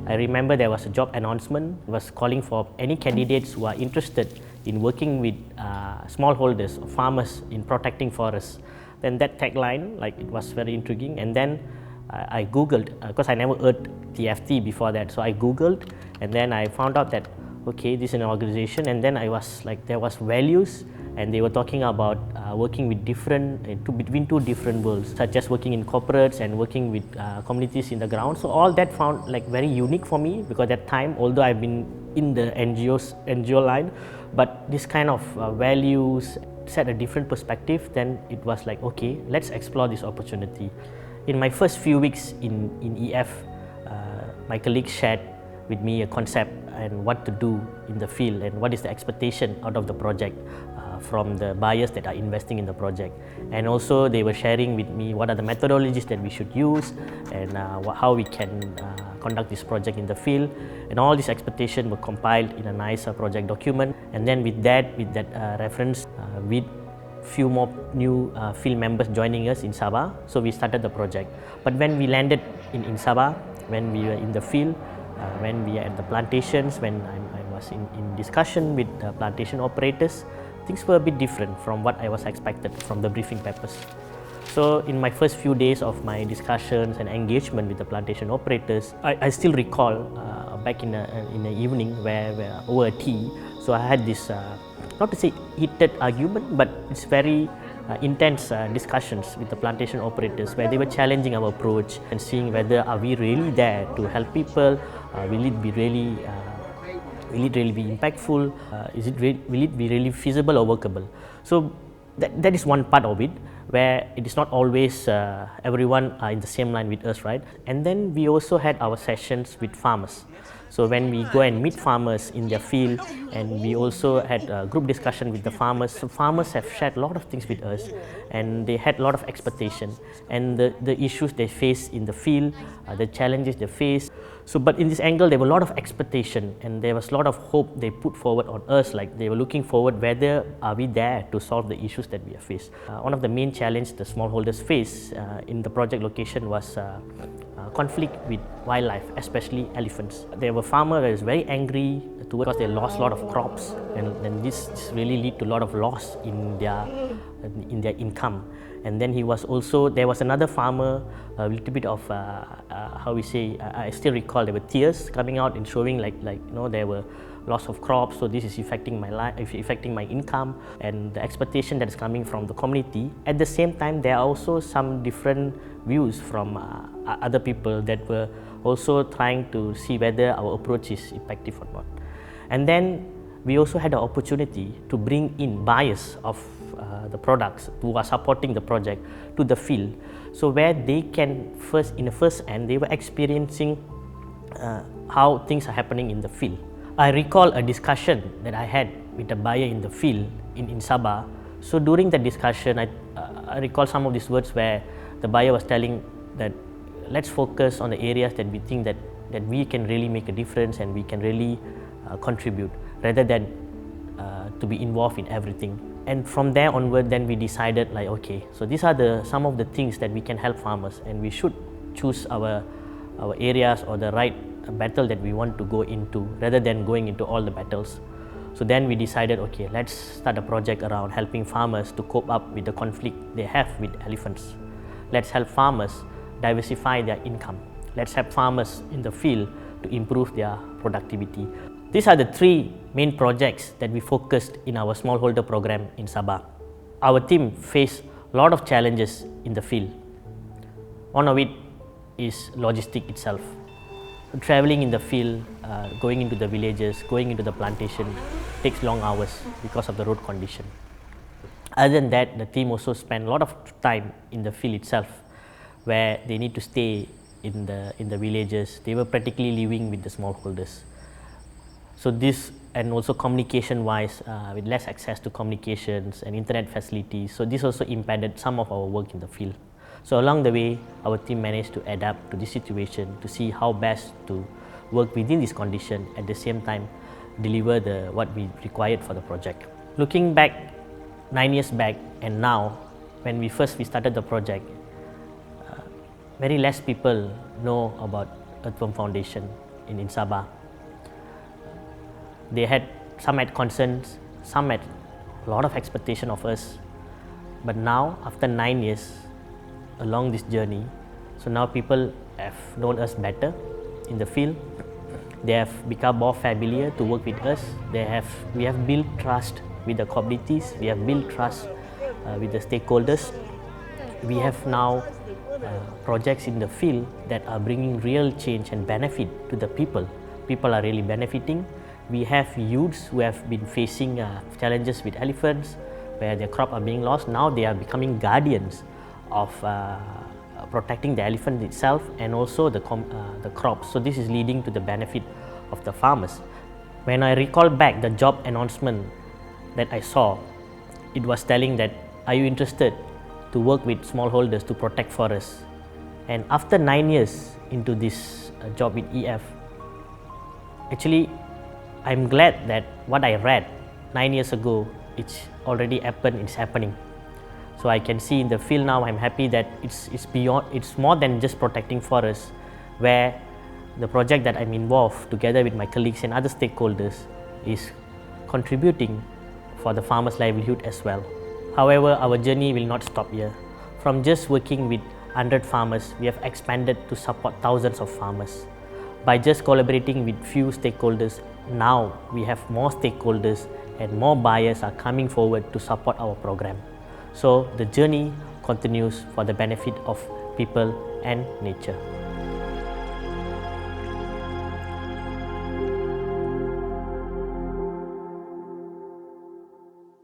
I remember there was a job announcement, was calling for any candidates who are interested in working with smallholders or farmers in protecting forests. Then that tagline, like, it was very intriguing, and then I googled, because I never heard TFT before that, so I googled, and then I found out that okay, this is an organization, and then I was like, there was values, and they were talking about working with between two different worlds, such as working in corporates and working with communities in the ground. So all that found like very unique for me, because at that time, although I've been in the NGO line, but this kind of values set a different perspective. Then it was like, okay, let's explore this opportunity. In my first few weeks in EF, my colleagues shared with me a concept and what to do in the field and what is the expectation out of the project from the buyers that are investing in the project. And also they were sharing with me what are the methodologies that we should use and how we can conduct this project in the field. And all these expectations were compiled in a nice project document. And then with that reference, with few more new field members joining us in Sabah, so we started the project. But when we landed in Sabah, when we were in the field, when we were at the plantations, when I was in discussion with the plantation operators, things were a bit different from what I was expected from the briefing papers. So in my first few days of my discussions and engagement with the plantation operators, I still recall back in the evening where over a tea, so I had this, not to say heated argument, but it's very intense discussions with the plantation operators where they were challenging our approach and seeing whether are we really there to help people, will it really be impactful, will it be really feasible or workable. So that is one part of it, where it is not always everyone are in the same line with us, right? And then we also had our sessions with farmers. So when we go and meet farmers in their field, and we also had a group discussion with the farmers. So farmers have shared a lot of things with us, and they had a lot of expectation and the issues they face in the field, the challenges they face. So, but in this angle, there were a lot of expectation, and there was a lot of hope they put forward on us, like they were looking forward whether are we there to solve the issues that we have faced. One of the main challenges the smallholders face in the project location was conflict with wildlife, especially elephants. There were farmers who were very angry because they lost a lot of crops, and this really lead to a lot of loss in their income. And then there was another farmer, a little bit of how we say, I still recall there were tears coming out and showing like there were loss of crops, so this is affecting my life, affecting my income, and the expectation that is coming from the community. At the same time, there are also some different views from other people that were also trying to see whether our approach is effective or not. And then we also had the opportunity to bring in buyers of the products who are supporting the project to the field, so where they can in the first hand, they were experiencing how things are happening in the field. I recall a discussion that I had with a buyer in the field in Sabah. So during the discussion, I recall some of these words where the buyer was telling that let's focus on the areas that we think that we can really make a difference and we can really contribute, rather than to be involved in everything. And from there onward, then we decided like, okay, so these are some of the things that we can help farmers, and we should choose our areas or the right battle that we want to go into, rather than going into all the battles. So then we decided, okay, let's start a project around helping farmers to cope up with the conflict they have with elephants. Let's help farmers diversify their income. Let's help farmers in the field to improve their productivity. These are the three main projects that we focused in our smallholder program in Sabah. Our team faced a lot of challenges in the field. One of it is logistic itself. Traveling in the field, going into the villages, going into the plantation takes long hours because of the road condition. Other than that, the team also spent a lot of time in the field itself, where they need to stay in the villages. They were practically living with the smallholders. So this, and also communication-wise, with less access to communications and internet facilities, so this also impeded some of our work in the field. So along the way, our team managed to adapt to this situation to see how best to work within this condition, at the same time deliver what we required for the project. Looking back 9 years back and now, when we started the project, very less people know about Earthworm Foundation. in Sabah. Some had concerns, some had a lot of expectation of us. But now, after 9 years along this journey, so now people have known us better in the field. They have become more familiar to work with us. We have built trust with the communities. We have built trust with the stakeholders. We have now projects in the field that are bringing real change and benefit to the people. People are really benefiting. We have youths who have been facing challenges with elephants, where their crop are being lost. Now they are becoming guardians of protecting the elephant itself and also the crops. So this is leading to the benefit of the farmers. When I recall back the job announcement that I saw, it was telling that, are you interested to work with smallholders to protect forests? And after 9 years into this job with EF, actually I'm glad that what I read 9 years ago, it's already happened, it's happening. So I can see in the field now, I'm happy that it's more than just protecting forests, where the project that I'm involved together with my colleagues and other stakeholders is contributing for the farmers' livelihood as well. However, our journey will not stop here. From just working with 100 farmers, we have expanded to support thousands of farmers. By just collaborating with few stakeholders, now we have more stakeholders and more buyers are coming forward to support our program. So the journey continues for the benefit of people and nature.